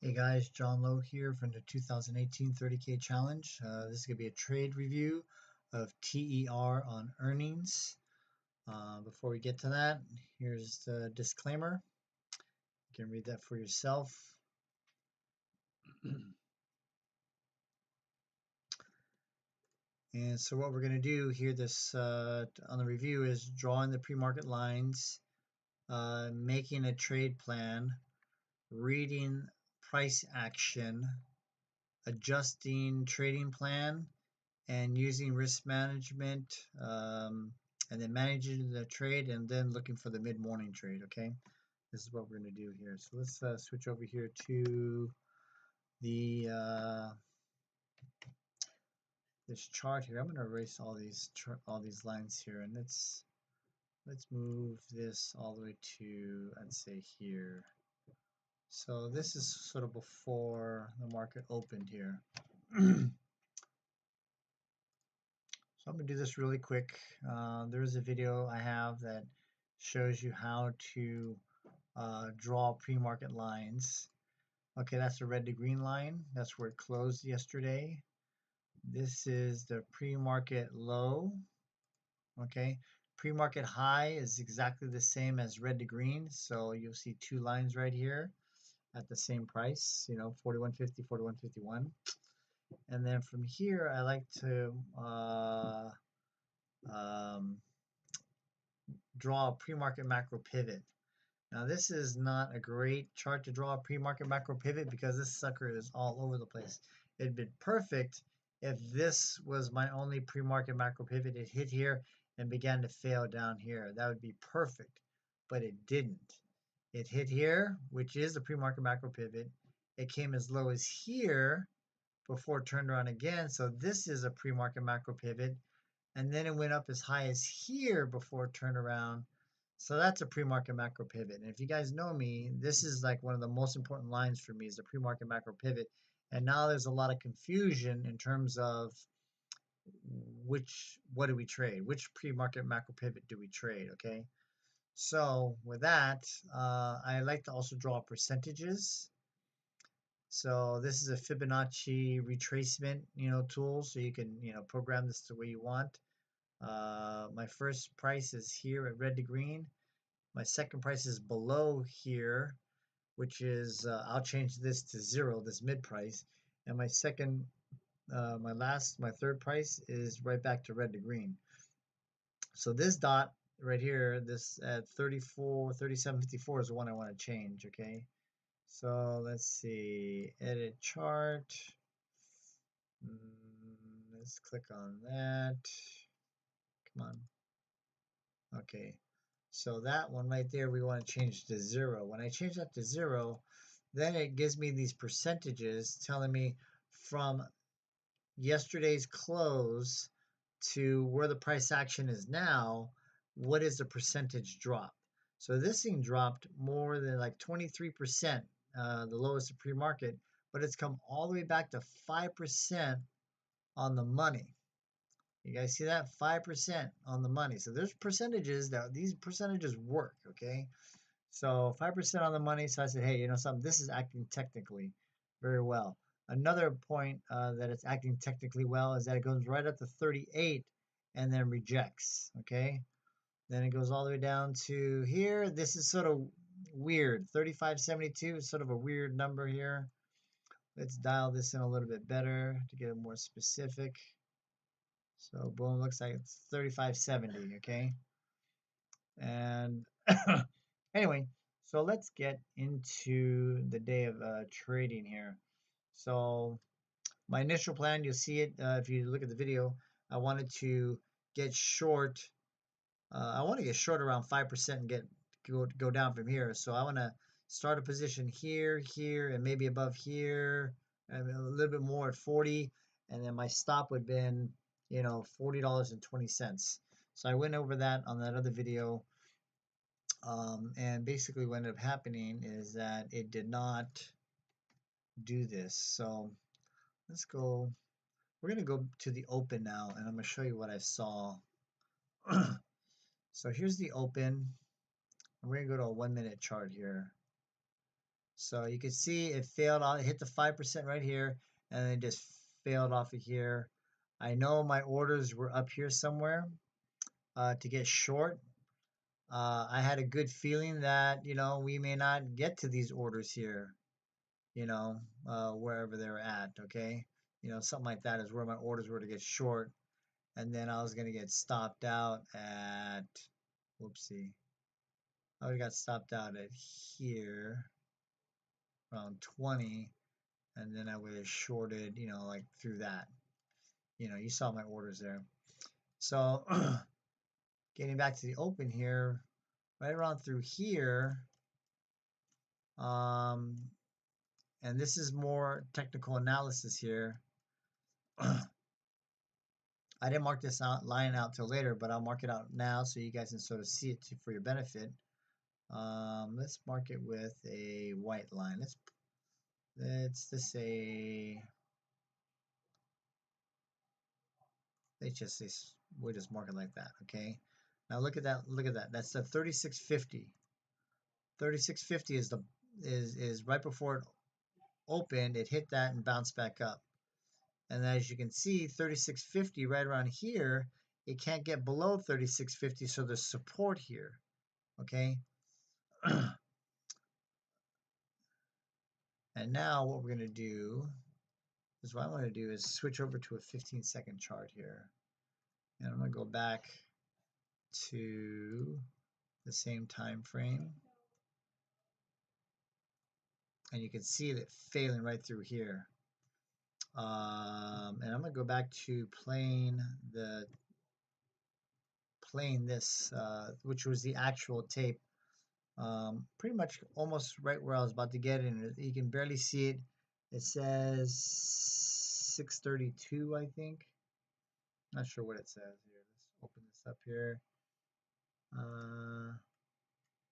Hey guys, John Lowe here from the 2018 30K Challenge. This is going to be a trade review of TER on earnings. Before we get to that, here's the disclaimer. You can read that for yourself. And so what we're going to do here on the review is drawing the pre-market lines, making a trade plan, reading price action, adjusting trading plan, and using risk management, and then managing the trade, and then looking for the mid-morning trade. Okay, this is what we're going to do here. So let's switch over here to the this chart here. I'm going to erase all these lines here, and let's move this all the way to, I'd say, here. So this is sort of before the market opened here. So I'm going to do this really quick. There is a video I have that shows you how to draw pre-market lines. Okay, that's the red to green line. That's where it closed yesterday. This is the pre-market low. Okay, pre-market high is exactly the same as red to green. So you'll see two lines right here at the same price, 41.50, 41.51. And then from here, I like to draw a pre-market macro pivot. Now this is not a great chart to draw a pre-market macro pivot because this sucker is all over the place. It'd been perfect if this was my only pre-market macro pivot. It hit here and began to fail down here. That would be perfect, but it didn't. It hit here, which is a pre-market macro pivot. It came as low as here before it turned around again. So this is a pre-market macro pivot. And then it went up as high as here before it turned around. So that's a pre-market macro pivot. And if you guys know me, this is like one of the most important lines for me is the pre-market macro pivot. And now there's a lot of confusion in terms of what do we trade? Which pre-market macro pivot do we trade? Okay. So with that, I like to also draw percentages. So this is a Fibonacci retracement, tool. So you can, program this the way you want. My first price is here at red to green. My second price is below here, which is, I'll change this to 0, this mid price. And my third price is right back to red to green. So this dot right here, this at 37.54 is the one I want to change, okay? So let's see, edit chart. Let's click on that. Come on. Okay, so that one right there, we want to change to 0. When I change that to 0, then it gives me these percentages telling me from yesterday's close to where the price action is now, what is the percentage drop. So this thing dropped more than like 23%, the lowest of pre-market, but it's come all the way back to 5% on the money. You guys see that? 5% on the money. So there's percentages that these percentages work, okay? So 5% on the money. So I said, hey, you know something? This is acting technically very well. Another point that it's acting technically well is that it goes right up to 38 and then rejects, okay? Then it goes all the way down to here. This is sort of weird. 35.72 is sort of a weird number here. Let's dial this in a little bit better to get it more specific. So boom, looks like it's 35.70, okay? And anyway, so let's get into the day of trading here. So my initial plan, you'll see it if you look at the video, I wanted to get short. I want to get short around 5% and go down from here. So I want to start a position here, here, and maybe above here, and a little bit more at 40. And then my stop would have been, $40.20. So I went over that on that other video. And basically what ended up happening is that it did not do this. So let's go. We're going to go to the open now, and I'm going to show you what I saw. So here's the open. We're going to go to a 1-minute chart here. So you can see it failed out, it hit the 5% right here, and then it just failed off of here. I know my orders were up here somewhere to get short. I had a good feeling that, we may not get to these orders here, wherever they were at, okay? Something like that is where my orders were to get short. And then I was going to get stopped out at, whoopsie, I would have got stopped out at here around 20, and then I would have shorted, like through that. You saw my orders there. So getting back to the open here, right around through here, and this is more technical analysis here. I didn't mark this line out till later, but I'll mark it out now so you guys can sort of see it for your benefit. Let's mark it with a white line. Let's just say, we'll just mark it like that, okay? Now look at that. That's the 3650. 3650 is right before it opened, it hit that and bounced back up. And as you can see, 3650 right around here, it can't get below 3650, so there's support here, okay? And now what we're going to do is what I want to do is switch over to a 15-second chart here. And I'm going to go back to the same time frame. And you can see it failing right through here. And I'm going to go back to playing this, which was the actual tape. Pretty much almost right where I was about to get in. You can barely see it. It says 632, I think. Not sure what it says here. Let's open this up here.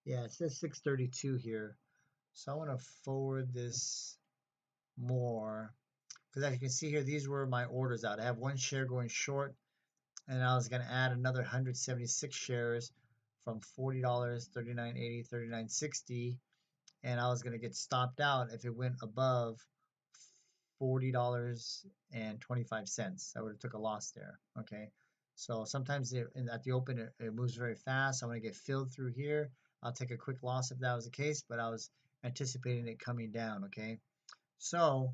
Yeah, it says 632 here. So I want to forward this more. Because as you can see here, these were my orders out. I have one share going short, and I was going to add another 176 shares from $40, $39.80, $39.60, and I was going to get stopped out if it went above $40.25. I would have took a loss there, okay? So sometimes at the open, it moves very fast. I'm going to get filled through here. I'll take a quick loss if that was the case, but I was anticipating it coming down, okay? So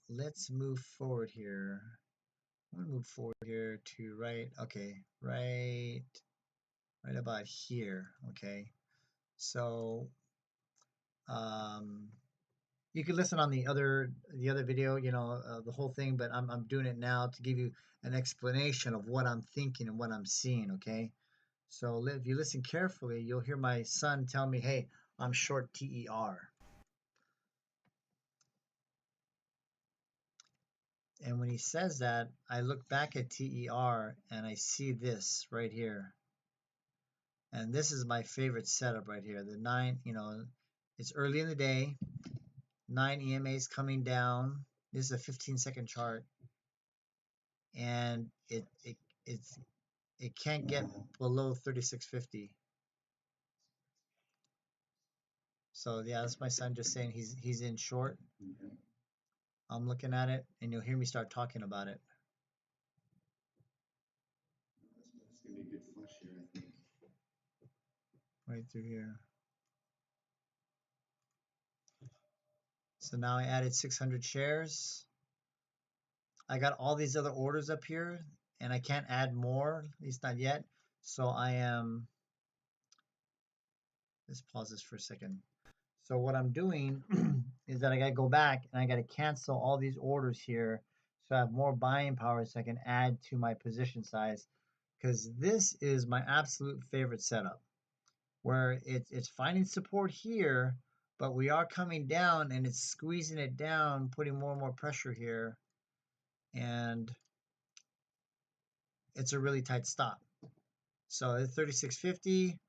let's move forward here. I'm gonna move forward here to right about here, okay? So you can listen on the other video, the whole thing, but I'm doing it now to give you an explanation of what I'm thinking and what I'm seeing, okay? So if you listen carefully, you'll hear my son tell me, hey, I'm short TER. And when he says that, I look back at TER and I see this right here. And this is my favorite setup right here. The 9, it's early in the day, 9 EMAs coming down. This is a 15-second chart. And it can't get below 3650. So yeah, that's my son just saying he's in short. I'm looking at it, and you'll hear me start talking about it. It's gonna be a good flush here, I think. Right through here. So now I added 600 shares. I got all these other orders up here, and I can't add more, at least not yet. So let's pause this for a second. So what I'm doing is that I got to go back and I got to cancel all these orders here so I have more buying power so I can add to my position size, because this is my absolute favorite setup where it's finding support here, but we are coming down and it's squeezing it down, putting more and more pressure here, and it's a really tight stop. So at 36.50,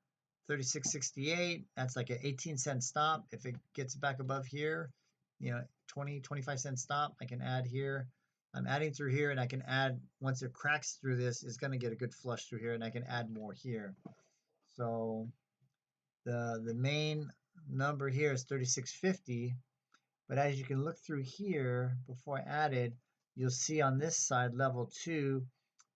36.68, that's like an 18-cent stop. If it gets back above here, 20, 25-cent stop, I can add here. I'm adding through here, and I can add, once it cracks through this, it's going to get a good flush through here, and I can add more here. So the main number here is 3650, but as you can look through here, before I added, you'll see on this side, level 2,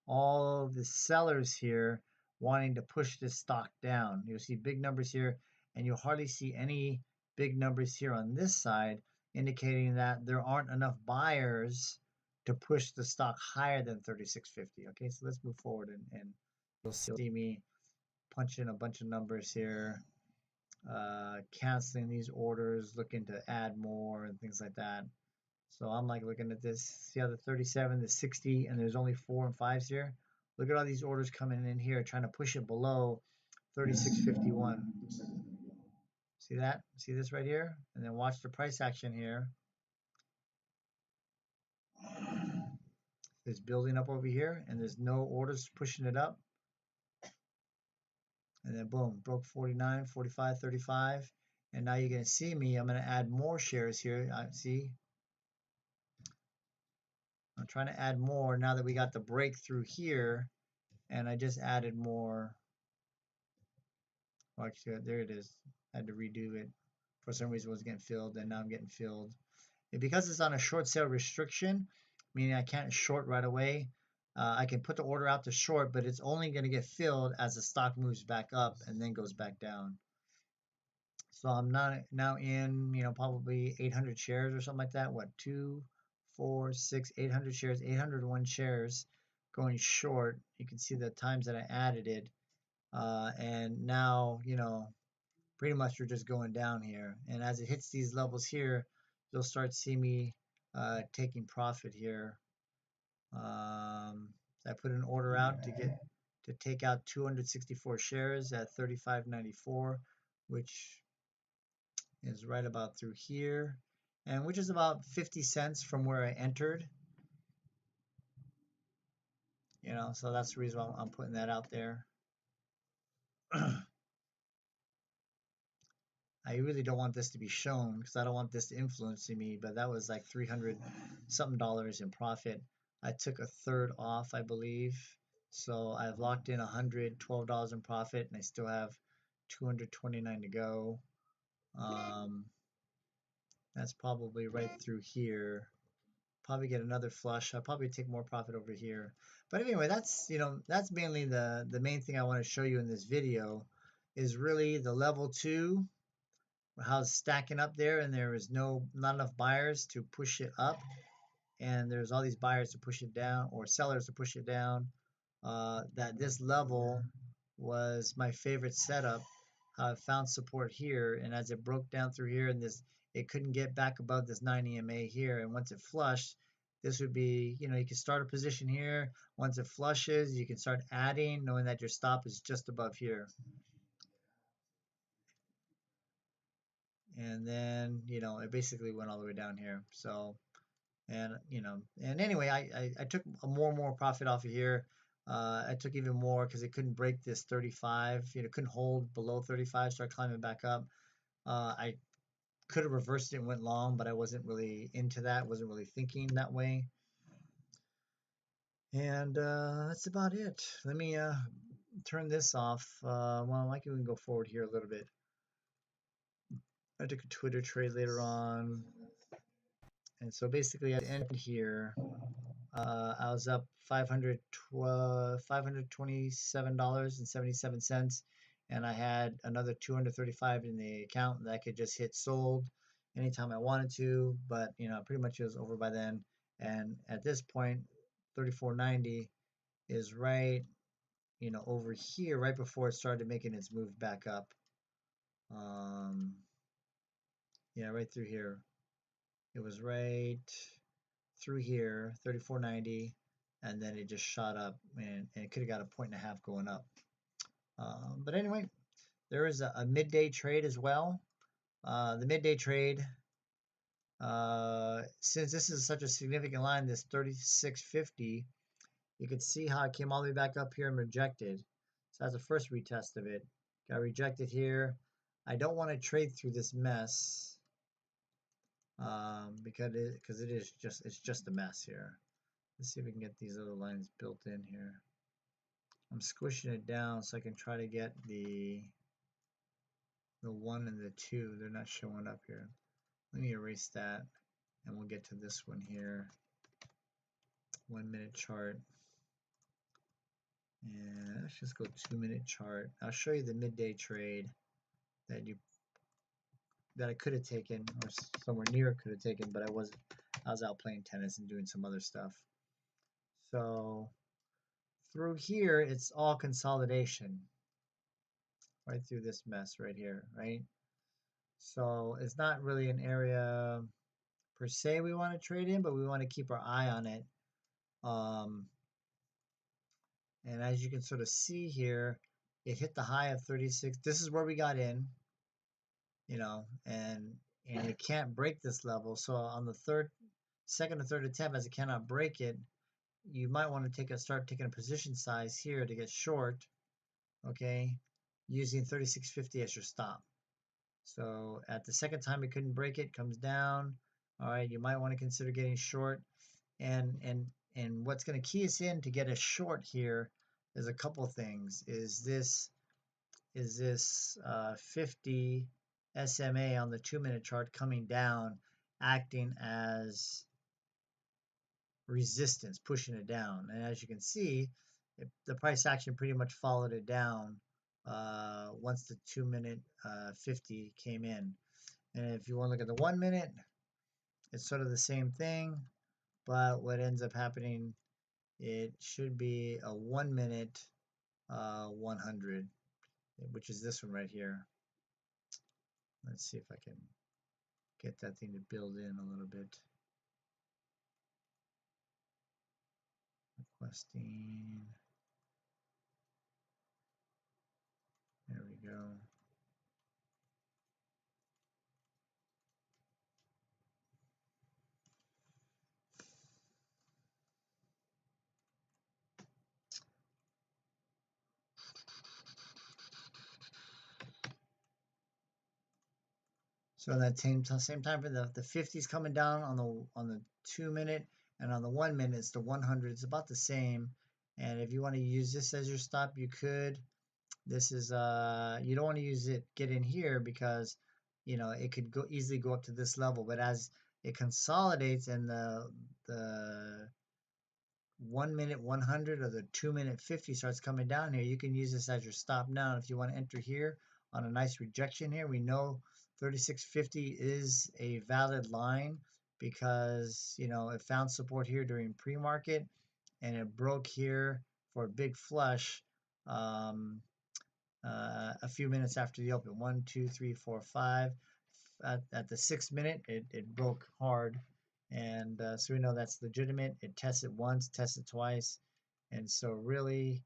all the sellers here wanting to push this stock down. You'll see big numbers here, and you'll hardly see any big numbers here on this side, indicating that there aren't enough buyers to push the stock higher than 3650. Okay, so let's move forward, and you'll see me punch in a bunch of numbers here, canceling these orders, looking to add more and things like that. So I'm like looking at this, see how the 37, the 60, and there's only 4 and 5s here. Look at all these orders coming in here, trying to push it below 36.51. See that? See this right here? And then watch the price action here. It's building up over here, and there's no orders pushing it up. And then boom, broke 49, 45, 35. And now you're going to see me, I'm going to add more shares here. See? I'm trying to add more now that we got the breakthrough here, and I just added more. Oh, actually, there it is. I had to redo it. For some reason, it was getting filled, and now I'm getting filled. And because it's on a short sale restriction, meaning I can't short right away, I can put the order out to short, but it's only going to get filled as the stock moves back up and then goes back down. So I'm now in, probably 800 shares or something like that. What, 2, 4, 6, 800 shares, 801 shares going short. You can see the times that I added it. And now, pretty much you're just going down here. And as it hits these levels here, you'll start seeing me taking profit here. I put an order out to take out 264 shares at 35.94, which is right about through here, and which is about 50 cents from where I entered. So that's the reason why I'm putting that out there. I really don't want this to be shown because I don't want this to influence me, but that was like 300 something dollars in profit. I took a third off, I believe. So I've locked in $112 in profit, and I still have 229 to go. That's probably right through here. Probably get another flush. I'll probably take more profit over here. But anyway, that's mainly the main thing I want to show you in this video is really the level 2, how it's stacking up there, and there is not enough buyers to push it up, and there's all these buyers to push it down, or sellers to push it down. That this level was my favorite setup. I found support here, and as it broke down through here, and it couldn't get back above this 9 EMA here, and once it flushed, this would be, you can start a position here. Once it flushes, you can start adding, knowing that your stop is just above here. And then, it basically went all the way down here. So, and anyway, I took more and more profit off of here. I took even more because it couldn't break this 35. Couldn't hold below 35. Start climbing back up. I could have reversed it and went long, but I wasn't really into that. Wasn't really thinking that way. And that's about it. Let me turn this off. Well, I can go forward here a little bit. I took a Twitter trade later on. And so basically at the end here, I was up $527.77, and I had another 235 in the account that I could just hit sold anytime I wanted to, but pretty much it was over by then. And at this point, 34.90 is right, over here, right before it started making its move back up. Yeah, right through here. It was right through here, 34.90, and then it just shot up, and it could have got a 1.5 going up. But anyway, there is a midday trade as well. The midday trade, since this is such a significant line, this 36.50, you can see how it came all the way back up here and rejected. So that's the first retest of it. Got rejected here. I don't want to trade through this mess because it's just a mess here. Let's see if we can get these other lines built in here. I'm squishing it down so I can try to get the the 1 and the 2, they're not showing up here. Let me erase that, and we'll get to this one here. 1 minute chart. And let's just go 2 minute chart. I'll show you the midday trade that I could have taken, or somewhere near could have taken, but I was out playing tennis and doing some other stuff. So through here, it's all consolidation right through this mess right here, right? So it's not really an area per se we want to trade in, but we want to keep our eye on it. And as you can sort of see here, it hit the high of 36. This is where we got in, and it can't break this level. So on the second or third attempt, as it cannot break it, you might want to start taking a position size here to get short, okay, using 36.50 as your stop. So at the second time it couldn't break it, comes down. All right, you might want to consider getting short. And what's going to key us in to get a short here is a couple things. Is this 50 SMA on the 2 minute chart coming down, acting as resistance, pushing it down. And as you can see, the price action pretty much followed it down once the 2 minute 50 came in. And if you want to look at the 1 minute, it's sort of the same thing, but what ends up happening, it should be a 1 minute 100, which is this one right here. Let's see if I can get that thing to build in a little bit. Requesting. There we go. So that same time for the 50 is coming down on the 2 minute, and on the 1 minute it's the 100. It's about the same. And if you want to use this as your stop, you could. This is you don't want to use it, get in here, because it could easily go up to this level. But as it consolidates and the 1 minute 100 or the 2 minute 50 starts coming down here, you can use this as your stop now. If you want to enter here on a nice rejection here, we know 36.50 is a valid line because it found support here during pre-market and it broke here for a big flush a few minutes after the open. 1, 2, 3, 4, 5. At the 6 minute, it broke hard. And so we know that's legitimate. It tested once, tested twice. And so really,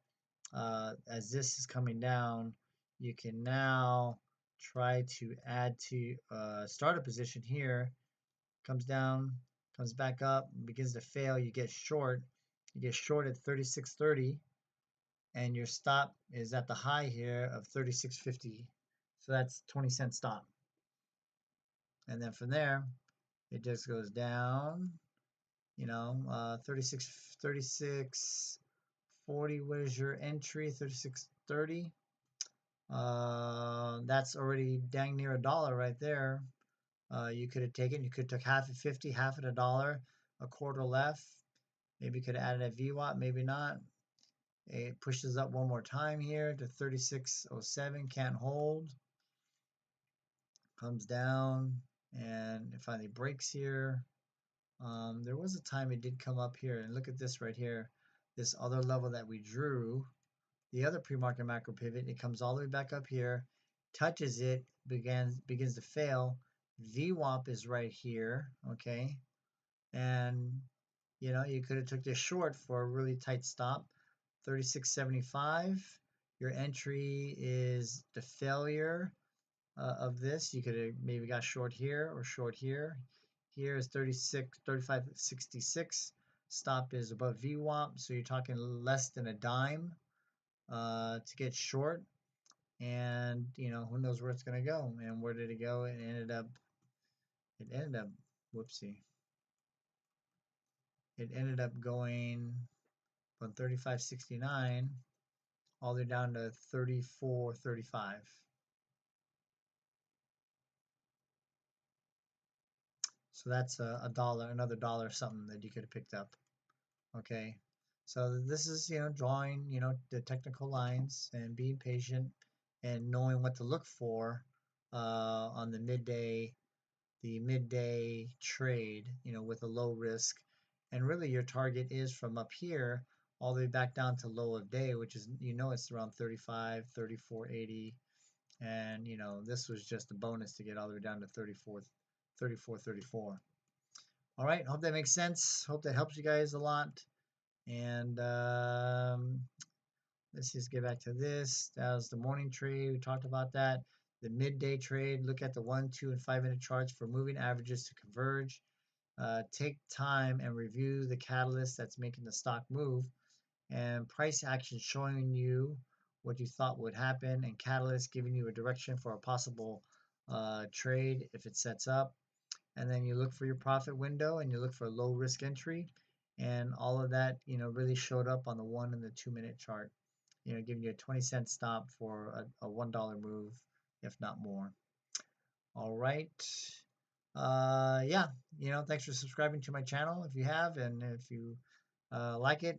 as this is coming down, you can now try to add to start a position here. Comes down, comes back up, begins to fail. You get short. You get short at 36.30. And your stop is at the high here of 36.50. So that's 20-cent stop. And then from there, it just goes down, 36.40. What is your entry? 36.30. That's already dang near $1 right there. You could have you could have took half at 50, half at $1, a quarter left. Maybe you could have added a VWAP, maybe not. It pushes up one more time here to 36.07, can't hold. Comes down and it finally breaks here. There was a time it did come up here, and look at this right here. This other level that we drew, the other pre-market macro pivot, it comes all the way back up here, touches it, begins to fail. VWAP is right here, okay? And you could have took this short for a really tight stop. 36.75. Your entry is the failure of this. You could have maybe got short here or short here. Here is 35.66. Stop is above VWAP, so you're talking less than a dime to get short. And who knows where it's going to go. And where did it go? It ended up, whoopsie. It ended up going from 35.69 all the way down to 34.35. So that's a dollar, another dollar something that you could have picked up. Okay. So this is, drawing, the technical lines and being patient and knowing what to look for on the midday trade, with a low risk. And really your target is from up here all the way back down to low of day, which is, it's around 35, 34.80. And, this was just a bonus to get all the way down to 34, 34, 34. All right. Hope that makes sense. Hope that helps you guys a lot. And let's just get back to this. That was the morning trade. We talked about that. The midday trade, look at the 1, 2, and 5 minute charts for moving averages to converge. Take time and review the catalyst that's making the stock move, and price action showing you what you thought would happen, and catalyst giving you a direction for a possible trade if it sets up. And then you look for your profit window and you look for a low risk entry, and all of that really showed up on the 1 and the 2 minute chart, giving you a 20-cent stop for a $1 move, if not more. All right. Yeah, thanks for subscribing to my channel if you have, and if you like it,